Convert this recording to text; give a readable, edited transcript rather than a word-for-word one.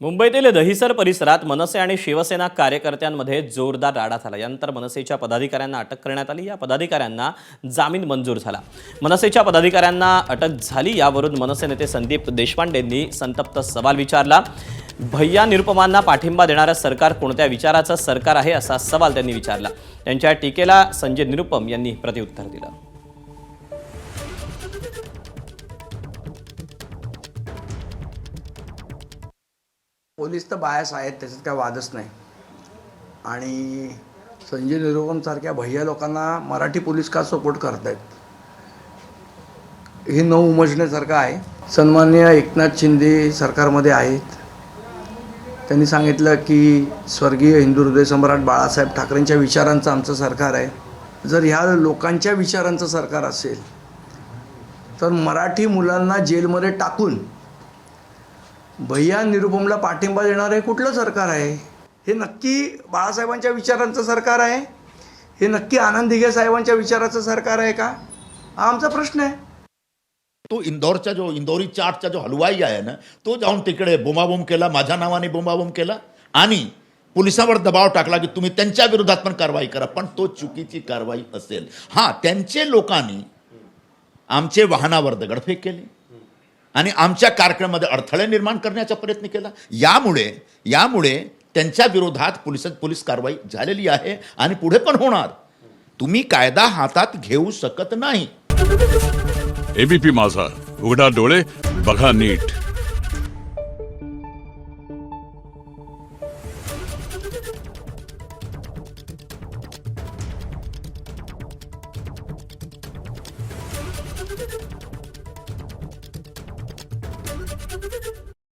मुंबईतील दहिसर परिसरात मनसे आणि शिवसेना कार्यकर्त्यांमध्ये जोरदार राडा झाला। यानंतर मनसेच्या पदाधिकाऱ्यांना अटक करण्यात आली। या पदाधिकाऱ्यांना जामीन मंजूर झाला। मनसेच्या पदाधिकाऱ्यांना अटक झाली यावरून मनसे नेते संदीप देशपांडेंनी संतप्त सवाल विचारला। भैया निरुपमांना पाठिंबा देणारं सरकार कोणत्या विचाराचं सरकार आहे असा सवाल त्यांनी विचारला। त्यांच्या टीकेला संजय निरुपम यांनी प्रत्युत्तर दिलं। पोलीस तर बायस आहेत, त्याच्यात काय वादच नाही। आणि संजय निरुपम सारख्या भैया लोकांना मराठी पोलीस का सपोर्ट करतायत हे न उमजण्यासारखं आहे। सन्माननीय एकनाथ शिंदे सरकारमध्ये आहेत। त्यांनी सांगितलं की स्वर्गीय हिंदू हृदय सम्राट बाळासाहेब ठाकरेंच्या विचारांचं आमचं सरकार आहे। जर ह्या लोकांच्या विचारांचं सरकार असेल तर मराठी मुलांना जेलमध्ये टाकून भैया निरुपमला पाठिंबा देणारे कुठलं सरकार आहे? हे नक्की बाळासाहेबांच्या विचारांचं सरकार आहे? हे नक्की आनंद दिघे साहेबांच्या विचाराचं सरकार आहे का? हा आमचा प्रश्न आहे। तो इंदौरचा जो इंदौरी चाटचा जो हलवाई आहे ना, तो जाऊन तिकडे बोंबाबोंब केला, माझ्या नावाने बोंबाबोंब केला आणि पोलिसांवर दबाव टाकला की तुम्ही त्यांच्या विरोधात पण कारवाई करा। पण तो चुकीची कारवाई असेल। हां, त्यांचे लोकांनी आमचे वाहनावर दगडफेक केली आणि आमच्या कार्यक्रमामध्ये अडथळे निर्माण करण्याचा प्रयत्न केला। यामुळे त्यांच्या विरोधात पोलीस कारवाई झालेली आहे आणि पुढे पण होणार। तुम्ही कायदा हातात घेऊ शकत नाही। एबीपी माझा, उघडा डोळे बघा नीट।